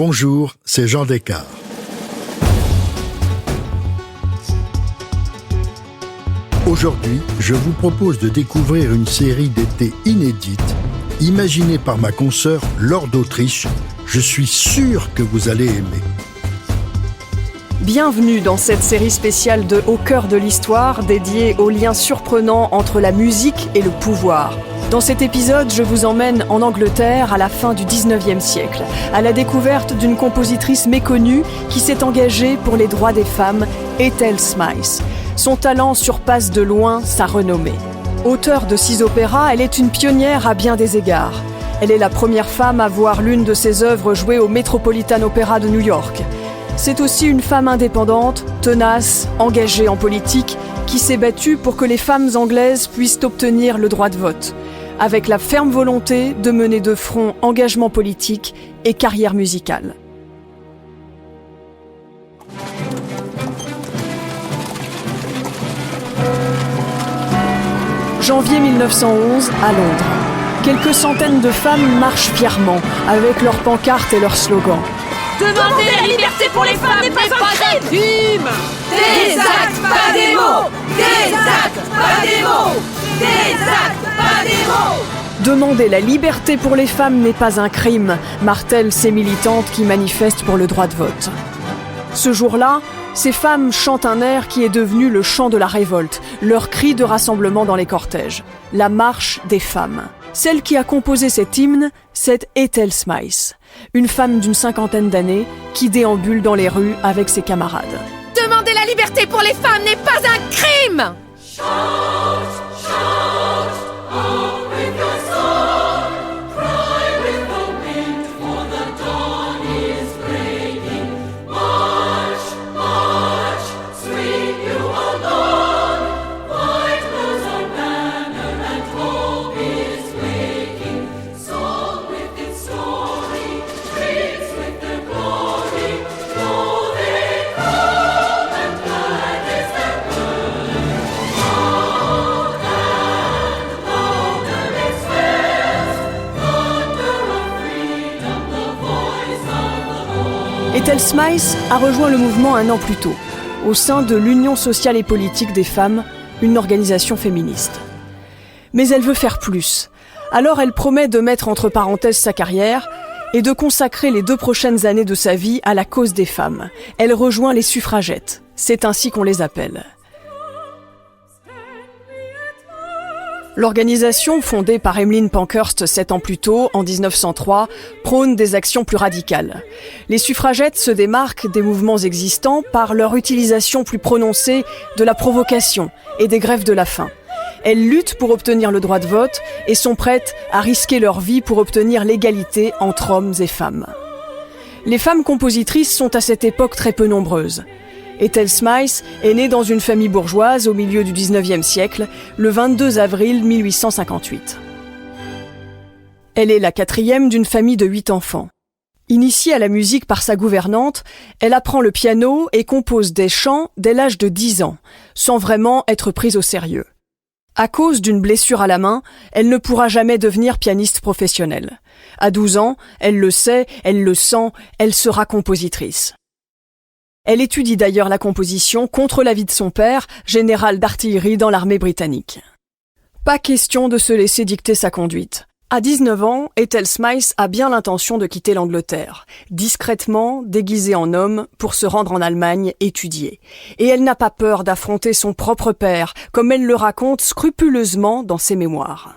Bonjour, c'est Jean Descartes. Aujourd'hui, je vous propose de découvrir une série d'été inédite, imaginée par ma consoeur Laure d'Autriche. Je suis sûr que vous allez aimer. Bienvenue dans cette série spéciale de Au cœur de l'histoire, dédiée aux liens surprenants entre la musique et le pouvoir. Dans cet épisode, je vous emmène en Angleterre à la fin du 19e siècle, à la découverte d'une compositrice méconnue qui s'est engagée pour les droits des femmes, Ethel Smyth. Son talent surpasse de loin sa renommée. Auteure de 6 opéras, elle est une pionnière à bien des égards. Elle est la première femme à voir l'une de ses œuvres jouée au Metropolitan Opera de New York. C'est aussi une femme indépendante, tenace, engagée en politique, qui s'est battue pour que les femmes anglaises puissent obtenir le droit de vote, avec la ferme volonté de mener de front engagement politique et carrière musicale. Janvier 1911, à Londres. Quelques centaines de femmes marchent fièrement, avec leurs pancartes et leurs slogans. Demander la liberté pour les femmes n'est pas un crime. Des actes, pas des mots. Des actes, pas des mots. Des actes, pas des mots. Demander la liberté pour les femmes n'est pas un crime, martèlent ces militantes qui manifestent pour le droit de vote. Ce jour-là, ces femmes chantent un air qui est devenu le chant de la révolte, leur cri de rassemblement dans les cortèges, la marche des femmes. Celle qui a composé cet hymne, c'est Ethel Smyth, une femme d'une 50aine d'années qui déambule dans les rues avec ses camarades. Demander la liberté pour les femmes n'est pas un crime. Shout, shout, oh, with your song, cry with the wind, for the dawn is breaking. March, march, sweep you along, white rose our banner and hope is waking. Song with its story, dreams with their glory, though they come and glad is their birth. Loud and louder it swells, thunder of freedom, the voice of the Lord. Ethel Smyth a rejoint le mouvement un an plus tôt, au sein de l'Union sociale et politique des femmes, une organisation féministe. Mais elle veut faire plus. Alors elle promet de mettre entre parenthèses sa carrière et de consacrer les 2 prochaines années de sa vie à la cause des femmes. Elle rejoint les suffragettes. C'est ainsi qu'on les appelle. L'organisation, fondée par Emmeline Pankhurst 7 ans plus tôt, en 1903, prône des actions plus radicales. Les suffragettes se démarquent des mouvements existants par leur utilisation plus prononcée de la provocation et des grèves de la faim. Elles luttent pour obtenir le droit de vote et sont prêtes à risquer leur vie pour obtenir l'égalité entre hommes et femmes. Les femmes compositrices sont à cette époque très peu nombreuses. Ethel Smyth est née dans une famille bourgeoise au milieu du 19e siècle, le 22 avril 1858. Elle est la 4e d'une famille de 8 enfants. Initiée à la musique par sa gouvernante, elle apprend le piano et compose des chants dès l'âge de 10 ans, sans vraiment être prise au sérieux. À cause d'une blessure à la main, elle ne pourra jamais devenir pianiste professionnelle. À 12 ans, elle le sait, elle le sent, elle sera compositrice. Elle étudie d'ailleurs la composition contre l'avis de son père, général d'artillerie dans l'armée britannique. Pas question de se laisser dicter sa conduite. À 19 ans, Ethel Smyth a bien l'intention de quitter l'Angleterre, discrètement, déguisée en homme, pour se rendre en Allemagne étudier. Et elle n'a pas peur d'affronter son propre père, comme elle le raconte scrupuleusement dans ses mémoires.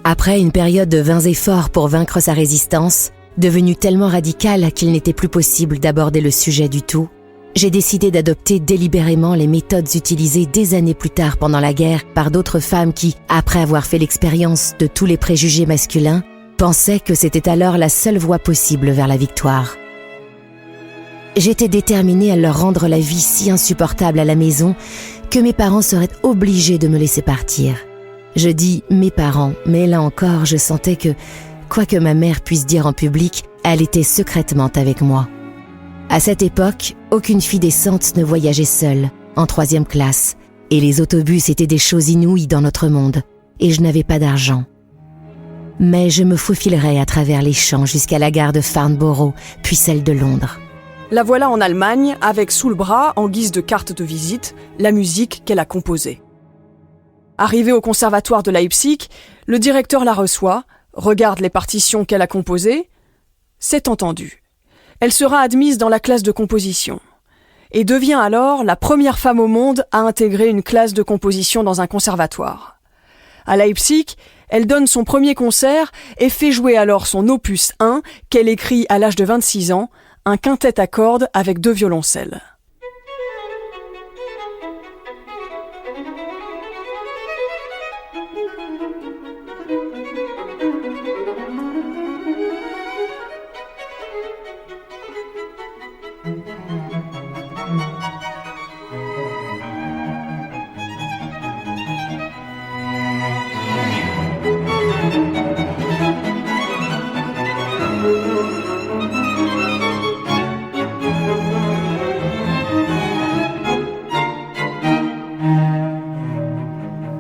Après une période de vains efforts pour vaincre sa résistance, devenue tellement radicale qu'il n'était plus possible d'aborder le sujet du tout, j'ai décidé d'adopter délibérément les méthodes utilisées des années plus tard pendant la guerre par d'autres femmes qui, après avoir fait l'expérience de tous les préjugés masculins, pensaient que c'était alors la seule voie possible vers la victoire. J'étais déterminée à leur rendre la vie si insupportable à la maison que mes parents seraient obligés de me laisser partir. Je dis « mes parents », mais là encore, je sentais que, quoi que ma mère puisse dire en public, elle était secrètement avec moi. À cette époque, aucune fille décente ne voyageait seule, en 3e classe, et les autobus étaient des choses inouïes dans notre monde, et je n'avais pas d'argent. Mais je me faufilerai à travers les champs jusqu'à la gare de Farnborough, puis celle de Londres. La voilà en Allemagne, avec sous le bras, en guise de carte de visite, la musique qu'elle a composée. Arrivée au conservatoire de Leipzig, le directeur la reçoit, regarde les partitions qu'elle a composées. C'est entendu. Elle sera admise dans la classe de composition et devient alors la première femme au monde à intégrer une classe de composition dans un conservatoire. À Leipzig, elle donne son premier concert et fait jouer alors son opus 1 qu'elle écrit à l'âge de 26 ans, un quintet à cordes avec 2 violoncelles.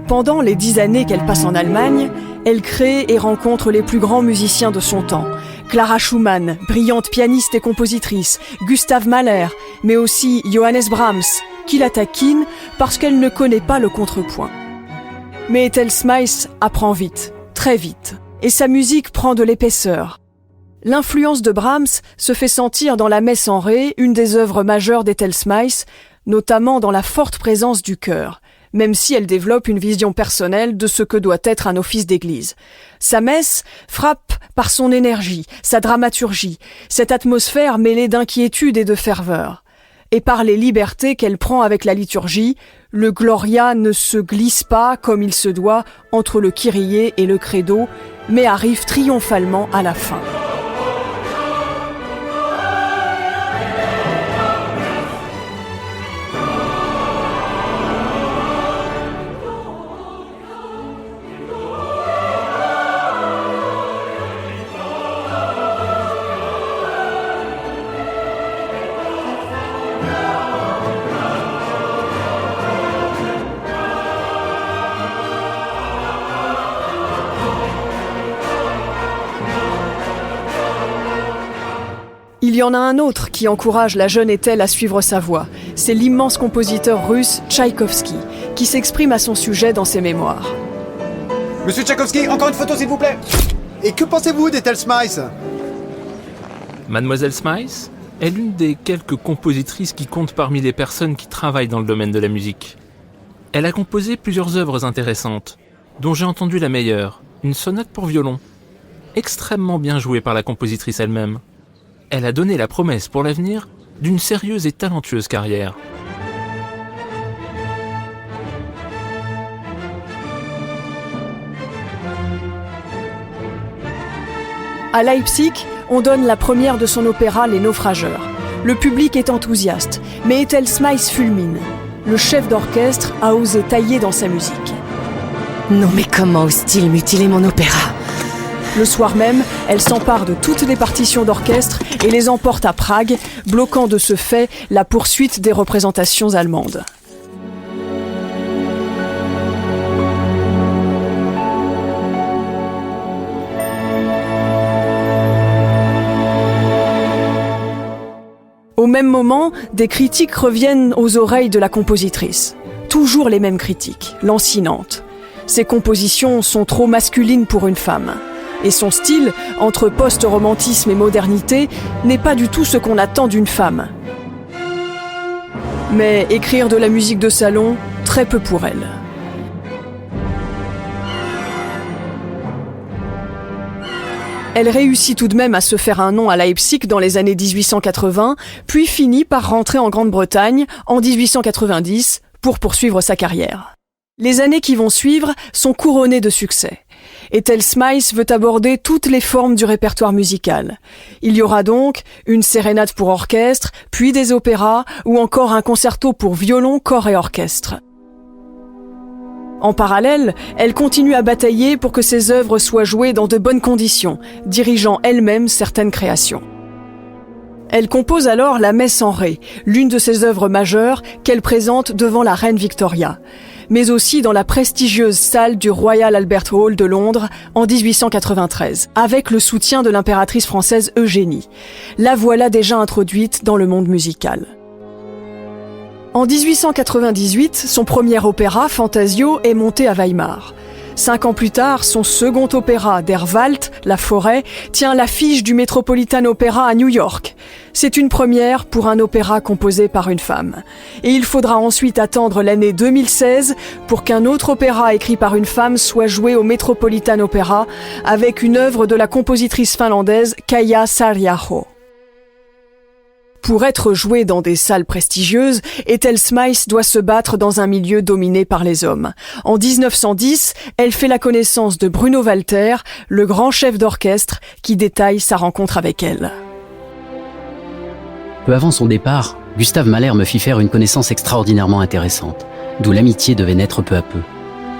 Pendant les 10 années qu'elle passe en Allemagne, elle crée et rencontre les plus grands musiciens de son temps. Clara Schumann, brillante pianiste et compositrice, Gustav Mahler, mais aussi Johannes Brahms, qui la taquine parce qu'elle ne connaît pas le contrepoint. Mais Ethel Smyth apprend vite, très vite, et sa musique prend de l'épaisseur. L'influence de Brahms se fait sentir dans la Messe en Ré, une des œuvres majeures d'Ethel Smyth, notamment dans la forte présence du chœur, même si elle développe une vision personnelle de ce que doit être un office d'église. Sa messe frappe par son énergie, sa dramaturgie, cette atmosphère mêlée d'inquiétude et de ferveur. Et par les libertés qu'elle prend avec la liturgie, le Gloria ne se glisse pas comme il se doit entre le Kyrie et le Credo, mais arrive triomphalement à la fin. Il y en a un autre qui encourage la jeune Ethel à suivre sa voie. C'est l'immense compositeur russe Tchaïkovski, qui s'exprime à son sujet dans ses mémoires. Monsieur Tchaïkovski, encore une photo s'il vous plaît. Et que pensez-vous d'Ethel Smyth ? Mademoiselle Smyth est l'une des quelques compositrices qui comptent parmi les personnes qui travaillent dans le domaine de la musique. Elle a composé plusieurs œuvres intéressantes, dont j'ai entendu la meilleure, une sonate pour violon, extrêmement bien jouée par la compositrice elle-même. Elle a donné la promesse pour l'avenir d'une sérieuse et talentueuse carrière. À Leipzig, on donne la première de son opéra Les Naufrageurs. Le public est enthousiaste, mais Ethel Smyth fulmine. Le chef d'orchestre a osé tailler dans sa musique. Non mais comment ose-t-il mutiler mon opéra ? Le soir même, elle s'empare de toutes les partitions d'orchestre et les emporte à Prague, bloquant de ce fait la poursuite des représentations allemandes. Au même moment, des critiques reviennent aux oreilles de la compositrice. Toujours les mêmes critiques, lancinantes. Ses compositions sont trop masculines pour une femme. Et son style, entre post-romantisme et modernité, n'est pas du tout ce qu'on attend d'une femme. Mais écrire de la musique de salon, très peu pour elle. Elle réussit tout de même à se faire un nom à Leipzig dans les années 1880, puis finit par rentrer en Grande-Bretagne en 1890 pour poursuivre sa carrière. Les années qui vont suivre sont couronnées de succès. Ethel Smyth veut aborder toutes les formes du répertoire musical. Il y aura donc une sérénade pour orchestre, puis des opéras, ou encore un concerto pour violon, corps et orchestre. En parallèle, elle continue à batailler pour que ses œuvres soient jouées dans de bonnes conditions, dirigeant elle-même certaines créations. Elle compose alors la Messe en Ré, l'une de ses œuvres majeures qu'elle présente devant la reine Victoria, mais aussi dans la prestigieuse salle du Royal Albert Hall de Londres en 1893, avec le soutien de l'impératrice française Eugénie. La voilà déjà introduite dans le monde musical. En 1898, son premier opéra, Fantasio, est monté à Weimar. 5 ans plus tard, son second opéra, Der Wald, La Forêt, tient l'affiche du Metropolitan Opera à New York. C'est une première pour un opéra composé par une femme. Et il faudra ensuite attendre l'année 2016 pour qu'un autre opéra écrit par une femme soit joué au Metropolitan Opera avec une œuvre de la compositrice finlandaise Kaija Saariaho. Pour être jouée dans des salles prestigieuses, Ethel Smyth doit se battre dans un milieu dominé par les hommes. En 1910, elle fait la connaissance de Bruno Walter, le grand chef d'orchestre, qui détaille sa rencontre avec elle. Peu avant son départ, Gustav Mahler me fit faire une connaissance extraordinairement intéressante, d'où l'amitié devait naître peu à peu.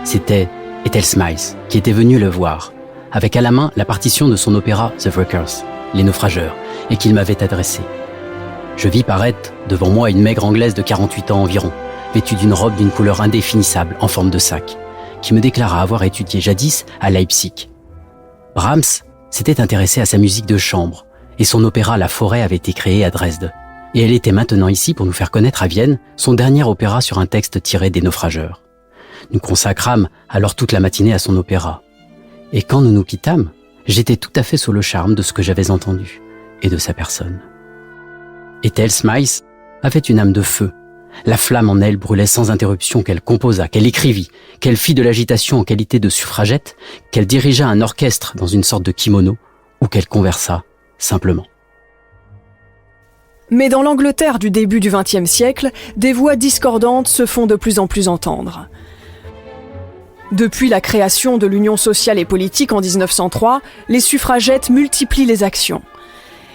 C'était Ethel Smyth qui était venue le voir, avec à la main la partition de son opéra The Wreckers, Les Naufrageurs, et qu'il m'avait adressée. Je vis paraître devant moi une maigre anglaise de 48 ans environ, vêtue d'une robe d'une couleur indéfinissable en forme de sac, qui me déclara avoir étudié jadis à Leipzig. Brahms s'était intéressé à sa musique de chambre, et son opéra La Forêt avait été créé à Dresde. Et elle était maintenant ici pour nous faire connaître à Vienne son dernier opéra sur un texte tiré des Naufrageurs. Nous consacrâmes alors toute la matinée à son opéra. Et quand nous nous quittâmes, j'étais tout à fait sous le charme de ce que j'avais entendu, et de sa personne. Ethel Smyth avait une âme de feu. La flamme en elle brûlait sans interruption, qu'elle composa, qu'elle écrivit, qu'elle fit de l'agitation en qualité de suffragette, qu'elle dirigea un orchestre dans une sorte de kimono, ou qu'elle conversa simplement. Mais dans l'Angleterre du début du XXe siècle, des voix discordantes se font de plus en plus entendre. Depuis la création de l'Union sociale et politique en 1903, les suffragettes multiplient les actions.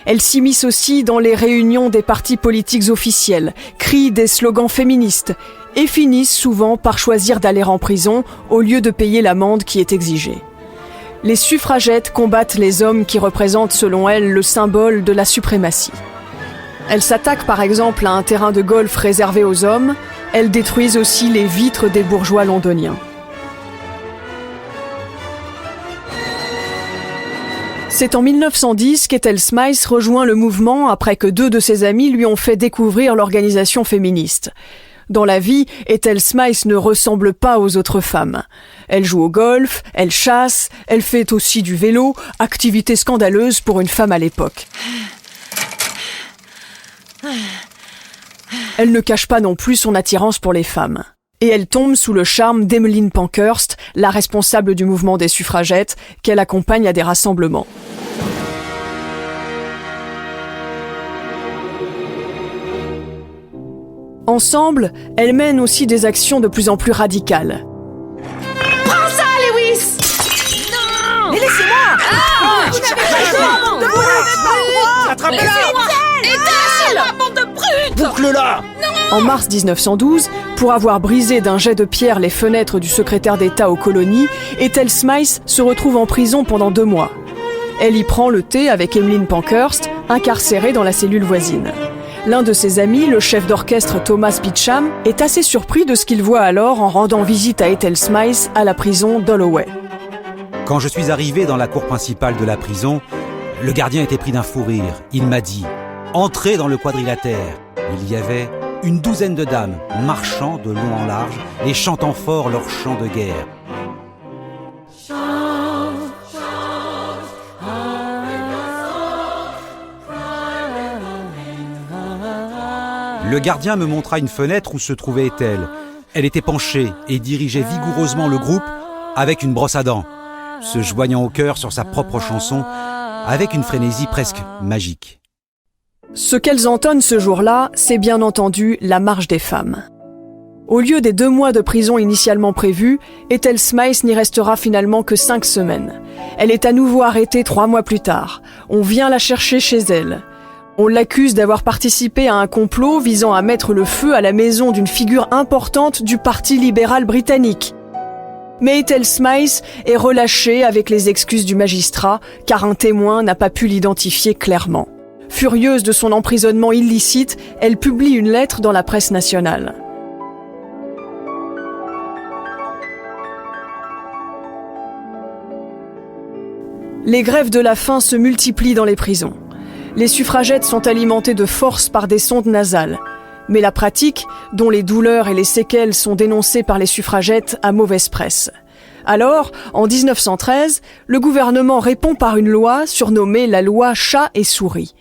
Elles s'immiscent aussi dans les réunions des partis politiques officiels, crient des slogans féministes et finissent souvent par choisir d'aller en prison au lieu de payer l'amende qui est exigée. Les suffragettes combattent les hommes qui représentent selon elles le symbole de la suprématie. Elles s'attaquent par exemple à un terrain de golf réservé aux hommes, elles détruisent aussi les vitres des bourgeois londoniens. C'est en 1910 qu'Ethel Smyth rejoint le mouvement après que 2 de ses amis lui ont fait découvrir l'organisation féministe. Dans la vie, Ethel Smyth ne ressemble pas aux autres femmes. Elle joue au golf, elle chasse, elle fait aussi du vélo, activité scandaleuse pour une femme à l'époque. Elle ne cache pas non plus son attirance pour les femmes. Et elle tombe sous le charme d'Emmeline Pankhurst, la responsable du mouvement des suffragettes, qu'elle accompagne à des rassemblements. Ensemble, elles mènent aussi des actions de plus en plus radicales. Prends ça, Lewis! Non! Mais laissez-moi! Vous n'avez pas le droit! Attrapez-la! Laissez-moi, bande de brutes! Boucle-la! En mars 1912, pour avoir brisé d'un jet de pierre les fenêtres du secrétaire d'État aux colonies, Ethel Smyth se retrouve en prison pendant 2 mois. Elle y prend le thé avec Emmeline Pankhurst, incarcérée dans la cellule voisine. L'un de ses amis, le chef d'orchestre Thomas Beecham, est assez surpris de ce qu'il voit alors en rendant visite à Ethel Smyth à la prison d'Holloway. Quand je suis arrivé dans la cour principale de la prison, le gardien était pris d'un fou rire. Il m'a dit « Entrez dans le quadrilatère ». Il y avait une 12aine de dames marchant de long en large et chantant fort leur chant de guerre. Le gardien me montra une fenêtre où se trouvait Ethel. Elle était penchée et dirigeait vigoureusement le groupe avec une brosse à dents, se joignant au chœur sur sa propre chanson avec une frénésie presque magique. Ce qu'elles entonnent ce jour-là, c'est bien entendu la marche des femmes. Au lieu des 2 mois de prison initialement prévus, Ethel Smyth n'y restera finalement que 5 semaines. Elle est à nouveau arrêtée 3 mois plus tard. On vient la chercher chez elle. On l'accuse d'avoir participé à un complot visant à mettre le feu à la maison d'une figure importante du Parti libéral britannique. Mais Ethel Smyth est relâchée avec les excuses du magistrat, car un témoin n'a pas pu l'identifier clairement. Furieuse de son emprisonnement illicite, elle publie une lettre dans la presse nationale. Les grèves de la faim se multiplient dans les prisons. Les suffragettes sont alimentées de force par des sondes nasales. Mais la pratique, dont les douleurs et les séquelles sont dénoncées par les suffragettes, a mauvaise presse. Alors, en 1913, le gouvernement répond par une loi surnommée la loi Chat et Souris.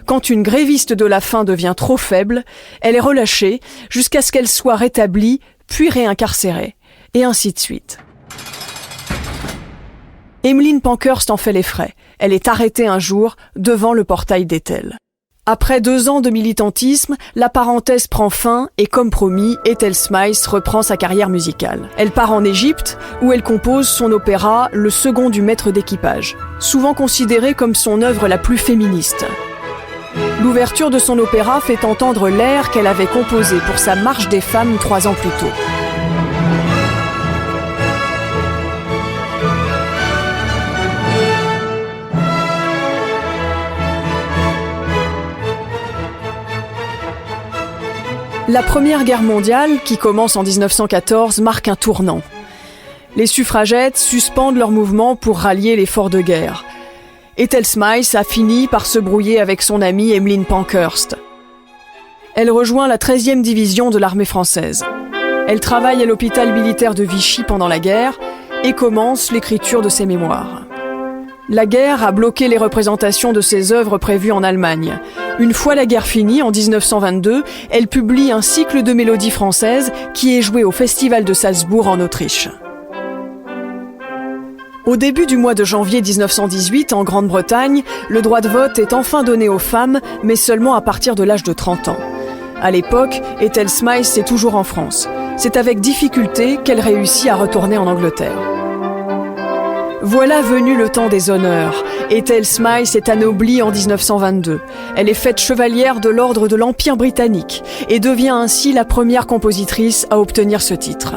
Quand une gréviste de la faim devient trop faible, elle est relâchée jusqu'à ce qu'elle soit rétablie, puis réincarcérée. Et ainsi de suite. Emmeline Pankhurst en fait les frais. Elle est arrêtée un jour devant le portail d'Ethel. Après 2 ans de militantisme, la parenthèse prend fin et comme promis, Ethel Smiles reprend sa carrière musicale. Elle part en Égypte où elle compose son opéra Le second du maître d'équipage, souvent considéré comme son œuvre la plus féministe. L'ouverture de son opéra fait entendre l'air qu'elle avait composé pour sa Marche des femmes 3 ans plus tôt. La Première Guerre mondiale, qui commence en 1914, marque un tournant. Les suffragettes suspendent leur mouvement pour rallier l'effort de guerre. Ethel Smiles a fini par se brouiller avec son amie Emmeline Pankhurst. Elle rejoint la 13e division de l'armée française. Elle travaille à l'hôpital militaire de Vichy pendant la guerre et commence l'écriture de ses mémoires. La guerre a bloqué les représentations de ses œuvres prévues en Allemagne. Une fois la guerre finie, en 1922, elle publie un cycle de mélodies françaises qui est joué au Festival de Salzbourg en Autriche. Au début du mois de janvier 1918, en Grande-Bretagne, le droit de vote est enfin donné aux femmes, mais seulement à partir de l'âge de 30 ans. À l'époque, Ethel Smiles est toujours en France. C'est avec difficulté qu'elle réussit à retourner en Angleterre. Voilà venu le temps des honneurs. Ethel Smiles est anoblie en 1922. Elle est faite chevalière de l'ordre de l'Empire britannique et devient ainsi la première compositrice à obtenir ce titre.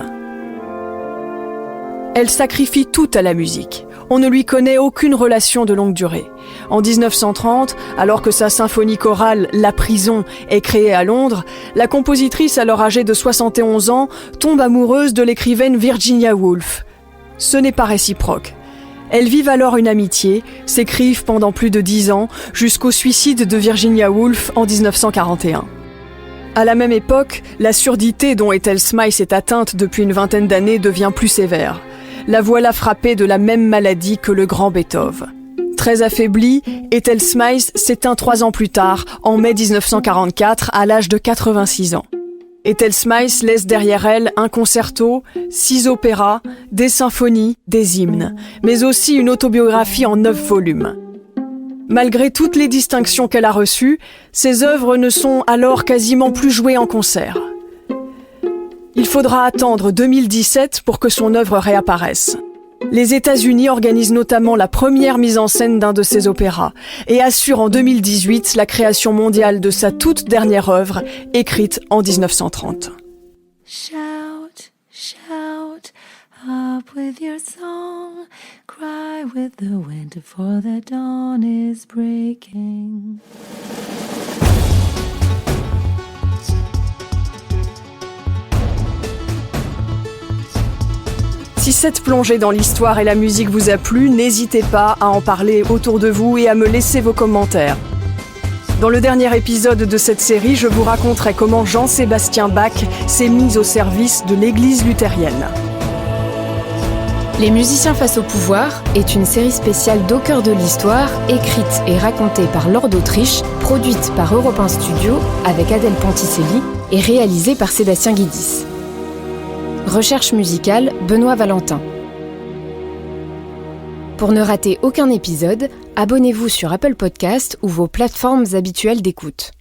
Elle sacrifie tout à la musique. On ne lui connaît aucune relation de longue durée. En 1930, alors que sa symphonie chorale « La prison » est créée à Londres, la compositrice, alors âgée de 71 ans, tombe amoureuse de l'écrivaine Virginia Woolf. Ce n'est pas réciproque. Elles vivent alors une amitié, s'écrivent pendant plus de 10 ans, jusqu'au suicide de Virginia Woolf en 1941. À la même époque, la surdité dont Ethel Smiles est atteinte depuis une vingtaine d'années devient plus sévère. La voilà frappée de la même maladie que le grand Beethoven. Très affaiblie, Ethel Smiles s'éteint 3 ans plus tard, en mai 1944, à l'âge de 86 ans. Ethel Smiles laisse derrière elle un concerto, 6 opéras, des symphonies, des hymnes, mais aussi une autobiographie en 9 volumes. Malgré toutes les distinctions qu'elle a reçues, ses œuvres ne sont alors quasiment plus jouées en concert. Il faudra attendre 2017 pour que son œuvre réapparaisse. Les États-Unis organisent notamment la première mise en scène d'un de ses opéras et assurent en 2018 la création mondiale de sa toute dernière œuvre, écrite en 1930. Shout, shout, up with your song, cry with the wind, for the dawn is breaking. Si cette plongée dans l'histoire et la musique vous a plu, n'hésitez pas à en parler autour de vous et à me laisser vos commentaires. Dans le dernier épisode de cette série, je vous raconterai comment Jean-Sébastien Bach s'est mis au service de l'Église luthérienne. Les musiciens face au pouvoir est une série spéciale d'Au cœur de l'histoire, écrite et racontée par Laure d'Autriche, produite par Europe 1 Studio avec Adèle Ponticelli et réalisée par Sébastien Guidis. Recherche musicale, Benoît Valentin. Pour ne rater aucun épisode, abonnez-vous sur Apple Podcasts ou vos plateformes habituelles d'écoute.